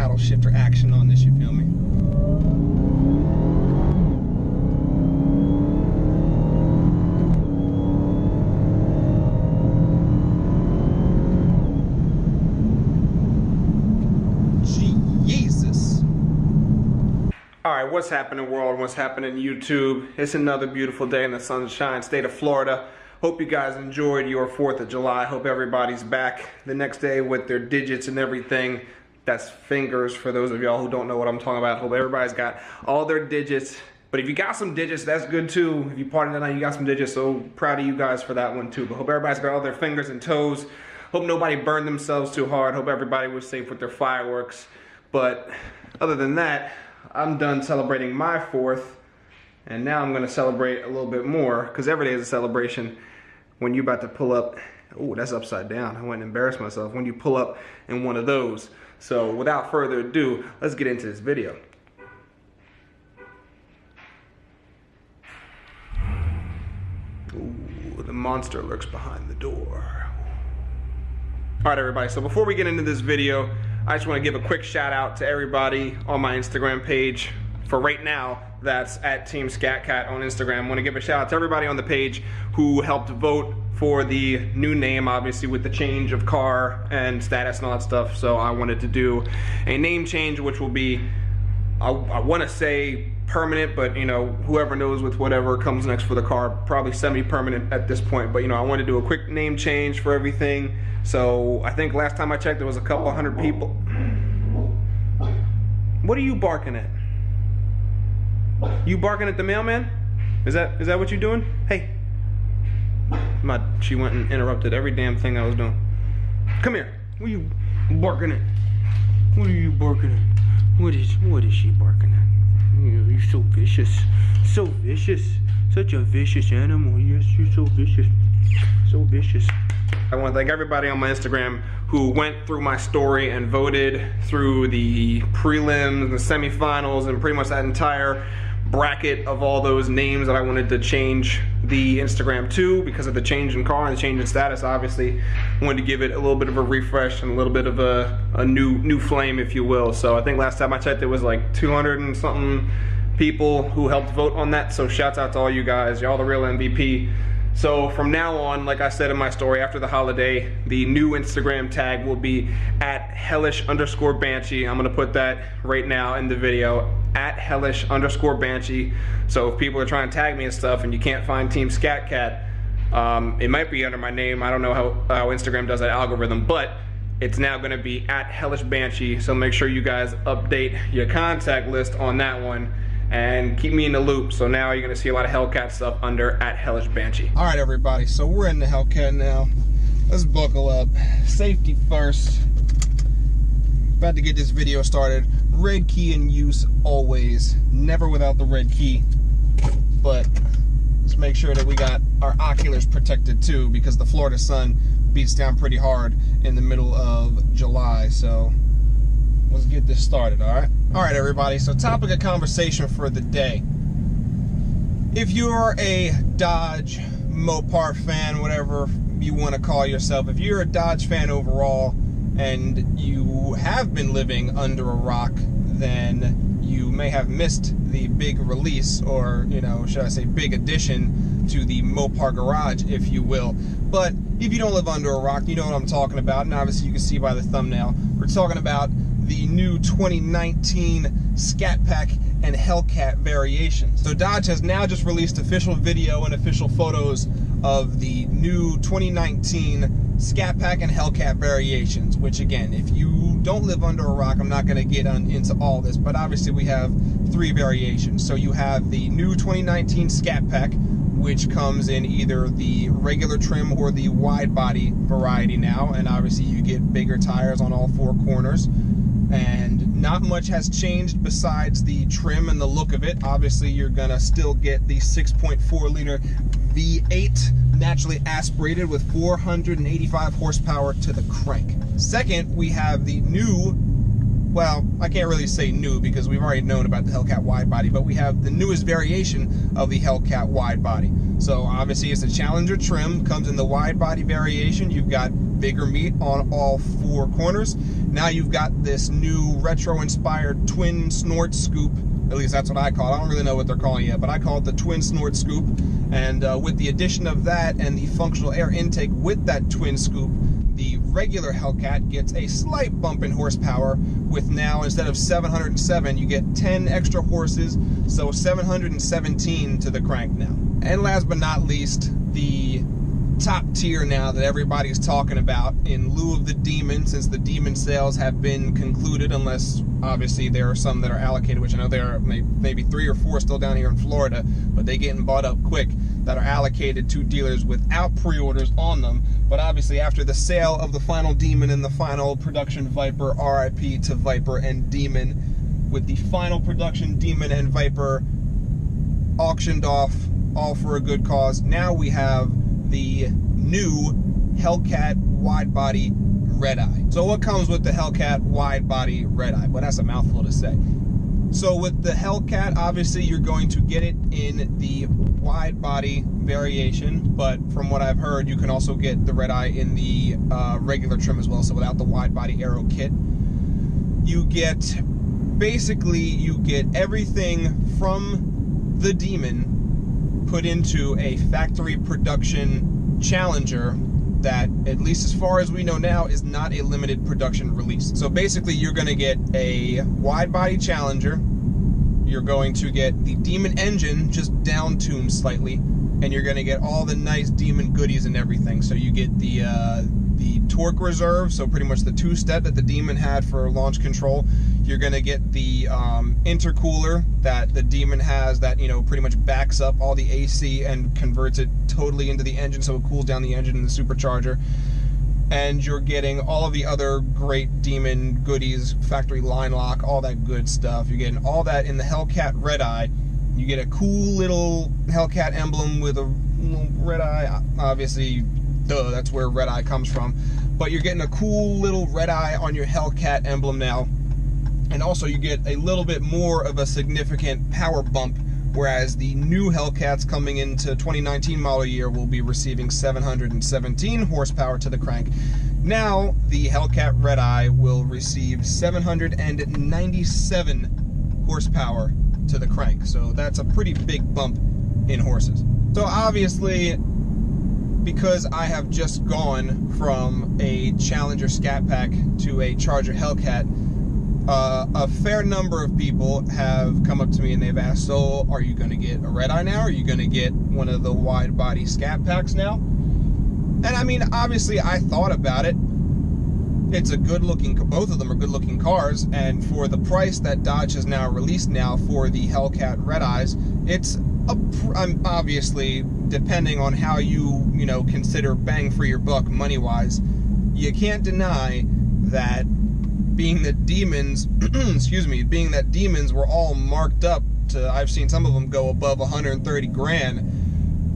paddle shifter action on this, you feel me? Jesus. Alright, what's happening world? What's happening YouTube? It's another beautiful day in the sunshine state of Florida. Hope you guys enjoyed your 4th of July. Hope everybody's back the next day with their digits and everything. That's fingers for those of y'all who don't know what I'm talking about. Hope everybody's got all their digits. But if you got some digits, that's good too. If you partied tonight, you got some digits, so proud of you guys for that one too. But hope everybody's got all their fingers and toes. Hope nobody burned themselves too hard. Hope everybody was safe with their fireworks. But other than that, I'm done celebrating my 4th. And now I'm gonna celebrate a little bit more, because every day is a celebration when you're about to pull up. Oh, that's upside down. I went and embarrassed myself. When you pull up in one of those. So without further ado, let's get into this video. Ooh, the monster lurks behind the door. All right, everybody, so before we get into this video, I just want to give a quick shout out to everybody on my Instagram page. For right now, that's at Team ScatCat on Instagram. I want to give a shout out to everybody on the page who helped vote for the new name, obviously with the change of car and status and all that stuff. So I wanted to do a name change, which will be, I want to say permanent, but you know, whoever knows with whatever comes next for the car, probably semi-permanent at this point. But you know, I want to do a quick name change for everything. So I think last time I checked, there was a couple hundred people. What are you barking at? You barking at the mailman? Is that what you're doing? Hey. She went and interrupted every damn thing I was doing. Come here. What are you barking at? What are you barking at? What is she barking at? You're so vicious. So vicious. Such a vicious animal. Yes, you're so vicious. So vicious. I want to thank everybody on my Instagram who went through my story and voted through the prelims, the semifinals, and pretty much that entire bracket of all those names that I wanted to change the Instagram to because of the change in car and the change in status. Obviously, wanted to give it a little bit of a refresh and a little bit of a new flame, if you will. So I think last time I checked, it was like 200 and something people who helped vote on that. So shouts out to all you guys. Y'all the real MVP. So from now on, like I said in my story, after the holiday, the new Instagram tag will be at hellish_banshee. I'm gonna put that right now in the video, at hellish_banshee. So if people are trying to tag me and stuff and you can't find Team ScatCat, it might be under my name. I don't know how Instagram does that algorithm, but it's now gonna be at hellish_banshee. So make sure you guys update your contact list on that one and keep me in the loop. So now you're gonna see a lot of Hellcat stuff under at hellish_banshee. All right, everybody, so we're in the Hellcat now. Let's buckle up. Safety first. About to get this video started. Red key in use always. Never without the red key. But let's make sure that we got our oculars protected too, because the Florida sun beats down pretty hard in the middle of July. So let's get this started, all right? All right, everybody, so topic of conversation for the day. If you're a Dodge Mopar fan, whatever you want to call yourself, if you're a Dodge fan overall and you have been living under a rock, then you may have missed the big release, or, you know, should I say big addition to the Mopar garage, if you will. But if you don't live under a rock, you know what I'm talking about, and obviously you can see by the thumbnail, we're talking about the new 2019 Scat Pack and Hellcat variations. So Dodge has now just released official video and official photos of the new 2019 Scat Pack and Hellcat variations, which again, if you don't live under a rock, I'm not gonna get into all this, but obviously we have 3 variations. So you have the new 2019 Scat Pack, which comes in either the regular trim or the wide body variety now, and obviously you get bigger tires on all 4 corners. And not much has changed besides the trim and the look of it. Obviously, you're gonna still get the 6.4 liter V8 naturally aspirated with 485 horsepower to the crank. Second, we have the new well, I can't really say new because we've already known about the Hellcat wide body, but we have the newest variation of the Hellcat wide body. So obviously it's a Challenger trim, comes in the wide body variation. You've got bigger meat on all four corners. Now you've got this new retro inspired twin snort scoop. At least that's what I call it. I don't really know what they're calling it yet, but I call it the twin snort scoop. And with the addition of that and the functional air intake with that twin scoop, the regular Hellcat gets a slight bump in horsepower with now, instead of 707, you get 10 extra horses, so 717 to the crank now. And last but not least, the top tier now that everybody's talking about in lieu of the Demon, since the Demon sales have been concluded, unless obviously there are some that are allocated, which I know there are maybe 3 or 4 still down here in Florida, but they getting bought up quick, that are allocated to dealers without pre-orders on them. But obviously after the sale of the final Demon and the final production Viper, RIP to Viper and Demon, with the final production Demon and Viper auctioned off, all for a good cause, now we have the new Hellcat wide body red eye. So what comes with the Hellcat wide body red eye? Well, that's a mouthful to say. So with the Hellcat, obviously you're going to get it in the wide body variation, but from what I've heard, you can also get the red eye in the regular trim as well, so without the wide body aero kit. You get, basically, you get everything from the Demon put into a factory production Challenger that, at least as far as we know now, is not a limited production release. So basically you're going to get a wide body Challenger, you're going to get the Demon engine just down-tuned slightly, and you're going to get all the nice Demon goodies and everything. So you get the torque reserve, so pretty much the two-step that the Demon had for launch control. You're going to get the intercooler that the Demon has that, you know, pretty much backs up all the AC and converts it totally into the engine, so it cools down the engine in the supercharger. And you're getting all of the other great Demon goodies, factory line lock, all that good stuff. You're getting all that in the Hellcat red eye. You get a cool little Hellcat emblem with a little red eye. Obviously, duh, that's where red eye comes from. But you're getting a cool little red eye on your Hellcat emblem now. And also you get a little bit more of a significant power bump, whereas the new Hellcats coming into 2019 model year will be receiving 717 horsepower to the crank. Now the Hellcat red eye will receive 797 horsepower to the crank. So that's a pretty big bump in horses. So obviously, because I have just gone from a Challenger Scat Pack to a Charger Hellcat, a fair number of people have come up to me and they've asked, so are you going to get a red eye now? Are you going to get one of the wide body Scat Packs now? And I mean, obviously I thought about it. It's a good looking, both of them are good looking cars, and for the price that Dodge has now released now for the Hellcat red eyes, it's obviously, depending on how you know, consider bang for your buck money wise, you can't deny that being that Demons, excuse me, being that Demons were all marked up to, I've seen some of them go above 130 grand,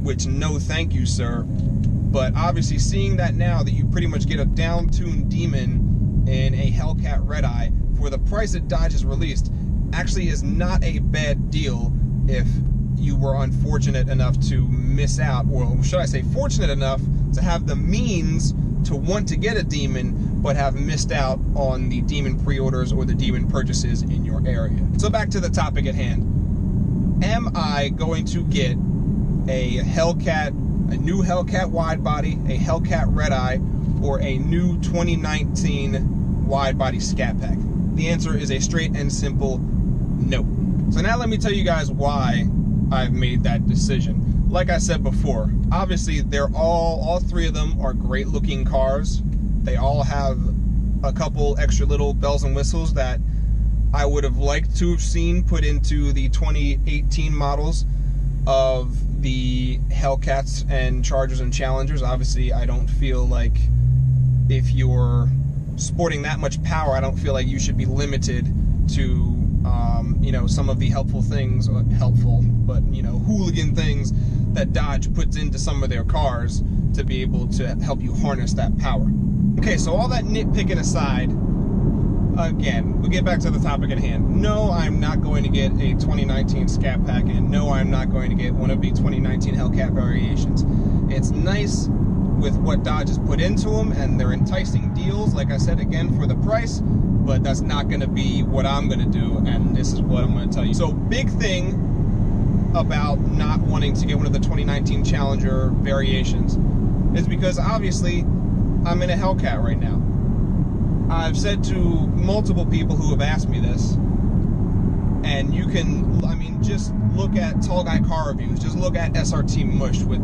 which no thank you, sir. But obviously seeing that now that you pretty much get a down-tuned Demon in a Hellcat red eye for the price that Dodge has released actually is not a bad deal if you were unfortunate enough to miss out, or should I say fortunate enough to have the means to want to get a Demon but have missed out on the Demon pre-orders or the Demon purchases in your area. So back to the topic at hand. Am I going to get a Hellcat, a new Hellcat wide body, a Hellcat red eye, or a new 2019 wide body Scat Pack? The answer is a straight and simple no. So now let me tell you guys why I've made that decision. Like I said before, obviously they're all three of them are great looking cars. They all have a couple extra little bells and whistles that I would have liked to have seen put into the 2018 models of the Hellcats and Chargers and Challengers. Obviously, I don't feel like if you're sporting that much power, I don't feel like you should be limited to you know, some of the helpful things, but you know, hooligan things that Dodge puts into some of their cars to be able to help you harness that power. Okay, so all that nitpicking aside, again, we get back to the topic at hand. No, I'm not going to get a 2019 Scat Pack, and no, I'm not going to get one of the 2019 Hellcat variations. It's nice with what Dodge has put into them, and they're enticing deals, like I said, again, for the price, but that's not going to be what I'm going to do, and this is what I'm going to tell you. So, big thing about not wanting to get one of the 2019 Challenger variations is because, obviously, I'm in a Hellcat right now. I've said to multiple people who have asked me this, and you can, I mean, just look at Tall Guy Car Reviews, just look at SRT Mush with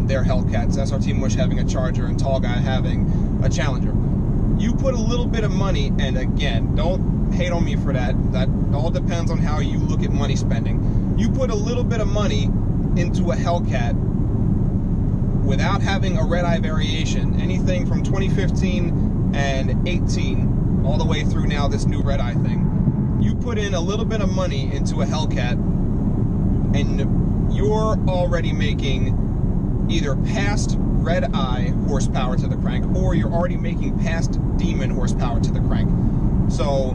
their Hellcats, SRT Mush having a Charger and Tall Guy having a Challenger. You put a little bit of money, and again, don't hate on me for that, that all depends on how you look at money spending. You put a little bit of money into a Hellcat without having a red-eye variation, anything from 2015 and 18 all the way through now this new red-eye thing. You put in a little bit of money into a Hellcat and you're already making either past red-eye horsepower to the crank, or you're already making past demon horsepower to the crank. So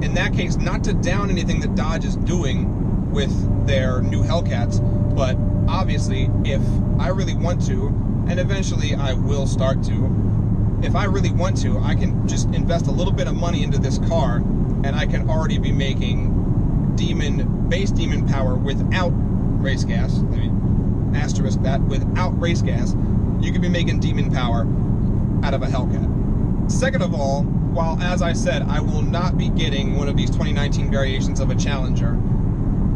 in that case, not to down anything that Dodge is doing with their new Hellcats, but obviously if I really want to, and eventually I will start to, if I really want to, I can just invest a little bit of money into this car and I can already be making base demon power without race gas. I mean, asterisk that, without race gas, you could be making demon power out of a Hellcat. Second of all, while as I said, I will not be getting one of these 2019 variations of a Challenger,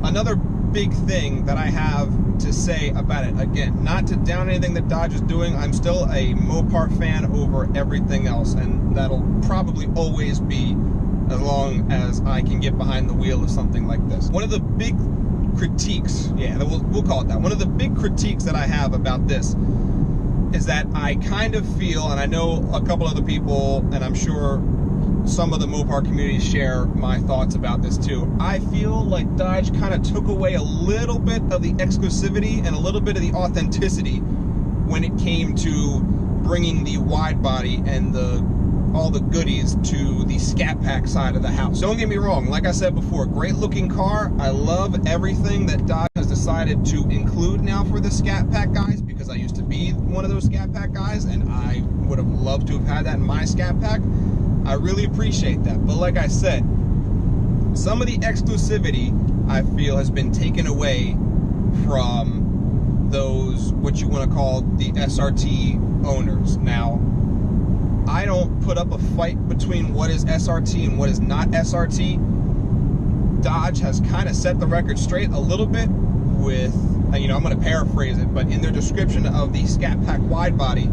another big thing that I have to say about it, again, not to down anything that Dodge is doing, I'm still a Mopar fan over everything else, and that'll probably always be as long as I can get behind the wheel of something like this. One of the big critiques, yeah, we'll call it that, one of the big critiques that I have about this is that I kind of feel, and I know a couple other people, and I'm sure some of the Mopar community share my thoughts about this too. I feel like Dodge kind of took away a little bit of the exclusivity and a little bit of the authenticity when it came to bringing the wide body and all the goodies to the Scat Pack side of the house. Don't get me wrong, like I said before, great looking car. I love everything that Dodge has decided to include now for the Scat Pack guys, because I used to be one of those Scat Pack guys and I would have loved to have had that in my Scat Pack. I really appreciate that, but like I said, some of the exclusivity I feel has been taken away from those, what you want to call the SRT owners. Now, I don't put up a fight between what is SRT and what is not SRT. Dodge has kind of set the record straight a little bit with, you know, I'm going to paraphrase it, but in their description of the Scat Pack wide body,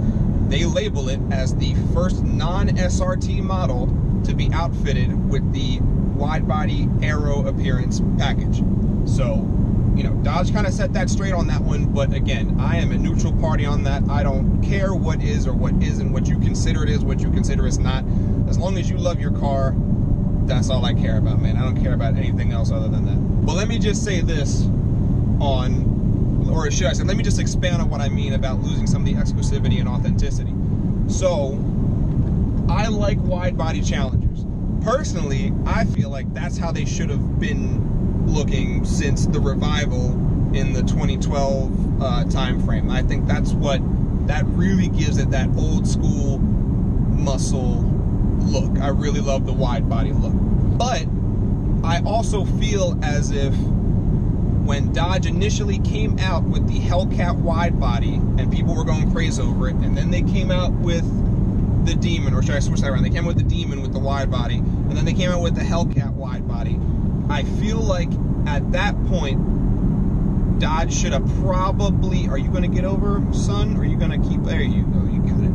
they label it as the first non-SRT model to be outfitted with the wide body aero appearance package. So, you know, Dodge kind of set that straight on that one, but again, I am a neutral party on that. I don't care what is or what isn't, what you consider it is, what you consider it's not. As long as you love your car, that's all I care about, man. I don't care about anything else other than that. But let me just say this or should I say, let me just expand on what I mean about losing some of the exclusivity and authenticity. So, I like wide body Challengers. Personally, I feel like that's how they should have been looking since the revival in the 2012 time frame. I think that's that really gives it that old school muscle look. I really love the wide body look. But I also feel as if when Dodge initially came out with the Hellcat wide body and people were going crazy over it, and then they came out with the Demon, or should I switch that around? They came out with the Demon with the wide body, and then they came out with the Hellcat wide body. I feel like at that point, Dodge should have probably, are you going to get over, son? Or are you going to keep, there you go, you got it.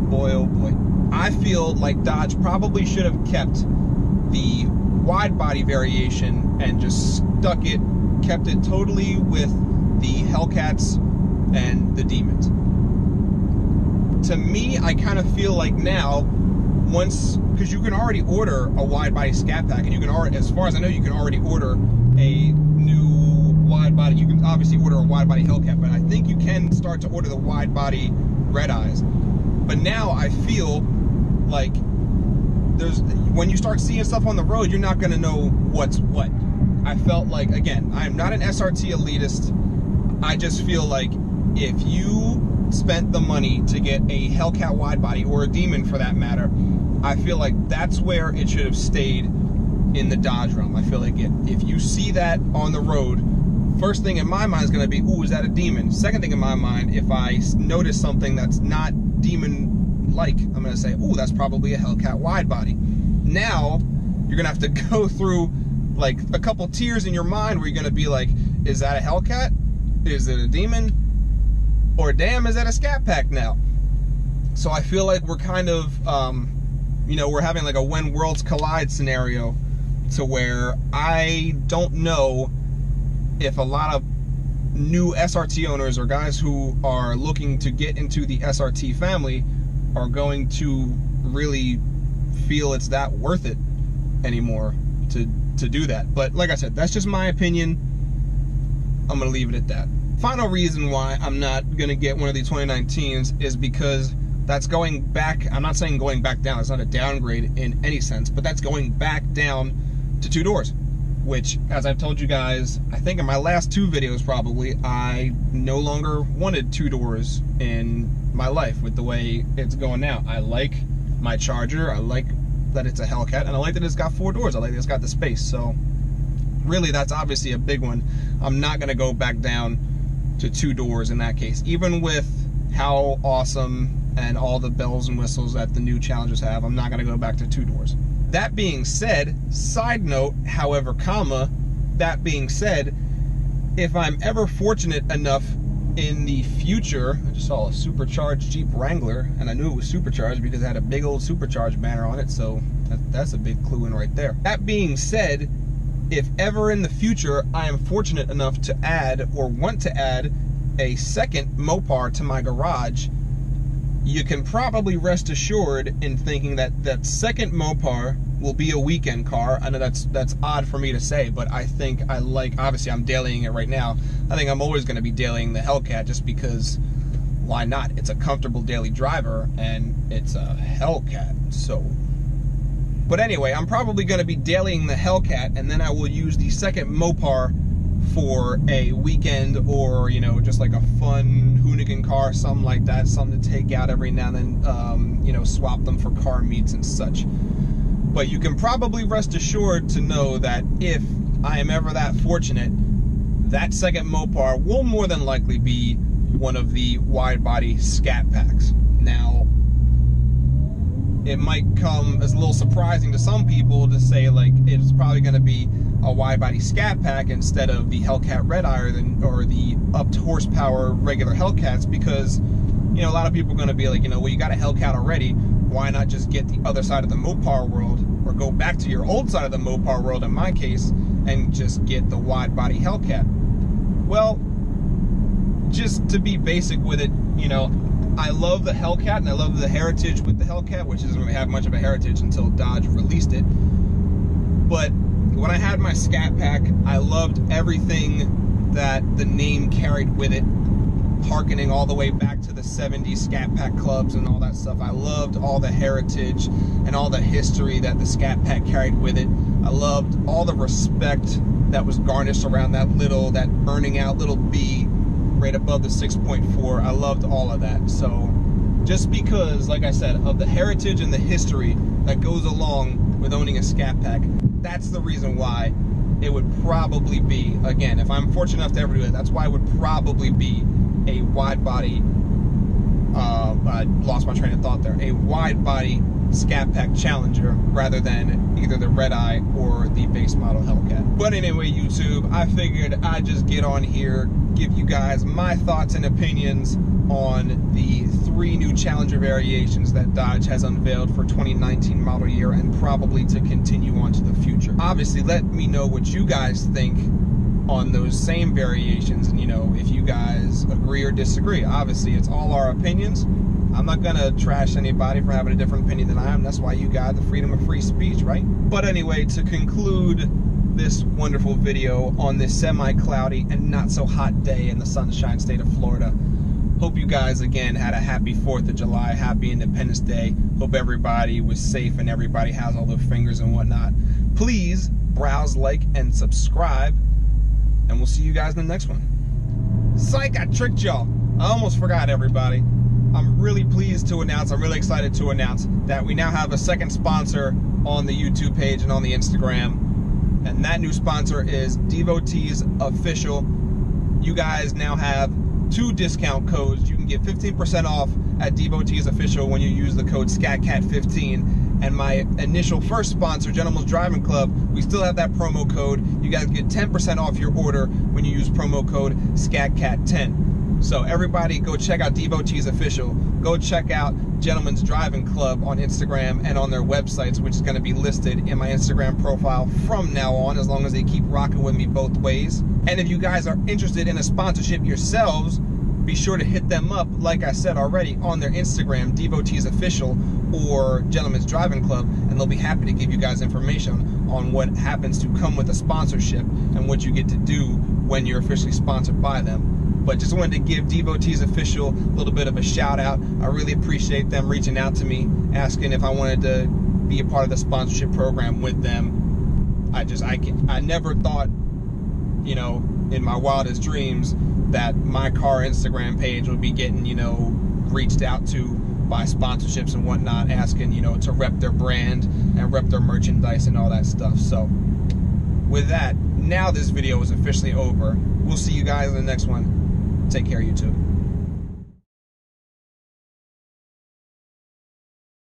Boy, oh boy. I feel like Dodge probably should have kept the wide body variation and just stuck it, kept it totally with the Hellcats and the Demons. To me, I kind of feel like now, once, because you can already order a wide body Scat Pack, and you can already, as far as I know, you can already order a new wide body. You can obviously order a wide body Hellcat, but I think you can start to order the wide body Red Eyes. But now I feel like when you start seeing stuff on the road, you're not gonna know what's what. I felt like, again, I'm not an SRT elitist. I just feel like if you spent the money to get a Hellcat wide body, or a Demon for that matter, I feel like that's where it should have stayed in the Dodge realm. I feel like if you see that on the road, first thing in my mind is going to be, ooh, is that a Demon? Second thing in my mind, if I notice something that's not Demon-like, I'm going to say, ooh, that's probably a Hellcat wide body. Now, you're going to have to go through like a couple tiers in your mind where you're going to be like, is that a Hellcat? Is it a Demon? Or damn, is that a Scat Pack now? So I feel like we're kind of, you know, we're having like a when worlds collide scenario, to where I don't know if a lot of new SRT owners or guys who are looking to get into the SRT family are going to really feel it's that worth it anymore to do that. But like I said, that's just my opinion. I'm gonna leave it at that. Final reason why I'm not gonna get one of the 2019s is because that's going back. I'm not saying going back down, it's not a downgrade in any sense, but that's going back down to 2 doors, which, as I've told you guys, I think in my last 2 videos probably, I no longer wanted 2 doors in my life with the way it's going now. I like my Charger, I like that it's a Hellcat, and I like that it's got 4 doors. I like that it's got the space. So really, that's obviously a big one. I'm not gonna go back down to 2 doors in that case, even with how awesome and all the bells and whistles that the new Challengers have. I'm not gonna go back to 2 doors. That being said, side note, however, comma, that being said, if I'm ever fortunate enough in the future, I just saw a supercharged Jeep Wrangler, and I knew it was supercharged because it had a big old supercharged banner on it, so that's a big clue in right there. That being said, if ever in the future I am fortunate enough to add, or want to add, a second Mopar to my garage, you can probably rest assured in thinking that that second Mopar will be a weekend car. I know that's odd for me to say, but I think I like, obviously I'm dailying it right now. I think I'm always going to be dailying the Hellcat just because, why not? It's a comfortable daily driver and it's a Hellcat, so. But anyway, I'm probably going to be dailying the Hellcat, and then I will use the second Mopar for a weekend, or, you know, just like a fun hoonigan car, something like that, something to take out every now and then, you know, swap them for car meets and such. But you can probably rest assured to know that if I am ever that fortunate, that second Mopar will more than likely be one of the wide body Scat Packs. Now, it might come as a little surprising to some people to say, like, it's probably going to be a wide body Scat Pack instead of the Hellcat Red Eye or the upped horsepower regular Hellcats, because, you know, a lot of people are going to be like, you know, well, you got a Hellcat already, why not just get the other side of the Mopar world, or go back to your old side of the Mopar world in my case, and just get the wide body Hellcat? Well, just to be basic with it, you know, I love the Hellcat and I love the heritage with the Hellcat, which doesn't really have much of a heritage until Dodge released it. But when I had my Scat Pack, I loved everything that the name carried with it, harkening all the way back to the 70s Scat Pack clubs and all that stuff. I loved all the heritage and all the history that the Scat Pack carried with it. I loved all the respect that was garnished around that burning out little B right above the 6.4. I loved all of that. So just because, like I said, of the heritage and the history that goes along with owning a Scat Pack, that's the reason why it would probably be, again, if I'm fortunate enough to ever do it, that's why it would probably be a wide body, I lost my train of thought there, a wide body Scat Pack Challenger rather than either the Red Eye or the base model Hellcat. But anyway, YouTube, I figured I'd just get on here, give you guys my thoughts and opinions on the 3 new Challenger variations that Dodge has unveiled for 2019 model year, and probably to continue on to the future. Obviously, let me know what you guys think on those same variations, and, you know, if you guys agree or disagree. Obviously, it's all our opinions. I'm not gonna trash anybody for having a different opinion than I am. That's why you got the freedom of free speech, right? But anyway, to conclude this wonderful video on this semi-cloudy and not so hot day in the Sunshine State of Florida, Hope you guys, again, had a happy 4th of July, happy Independence Day. Hope everybody was safe and everybody has all their fingers and whatnot. Please browse, like, and subscribe, and we'll see you guys in the next one. Psych, I tricked y'all. I almost forgot, everybody. I'm really pleased to announce, I'm really excited to announce that we now have a second sponsor on the YouTube page and on the Instagram, and that new sponsor is Devotees Official. You guys now have 2 discount codes. You can get 15% off at Devotees Official when you use the code SCATCAT15. And my initial first sponsor, Gentlemen's Driving Club, we still have that promo code. You guys get 10% off your order when you use promo code SCATCAT10. So everybody go check out Devotees Official. Go check out Gentlemen's Driving Club on Instagram and on their websites, which is going to be listed in my Instagram profile from now on, as long as they keep rocking with me both ways. And if you guys are interested in a sponsorship yourselves, be sure to hit them up, like I said already, on their Instagram, Devotees Official or Gentlemen's Driving Club, and they'll be happy to give you guys information on what happens to come with a sponsorship and what you get to do when you're officially sponsored by them. But just wanted to give Devotees Official a little bit of a shout out. I really appreciate them reaching out to me, asking if I wanted to be a part of the sponsorship program with them. I never thought, you know, in my wildest dreams that my car Instagram page would be getting, you know, reached out to by sponsorships and whatnot, asking, you know, to rep their brand and rep their merchandise and all that stuff. So with that, now this video is officially over. We'll see you guys in the next one. Take care, YouTube.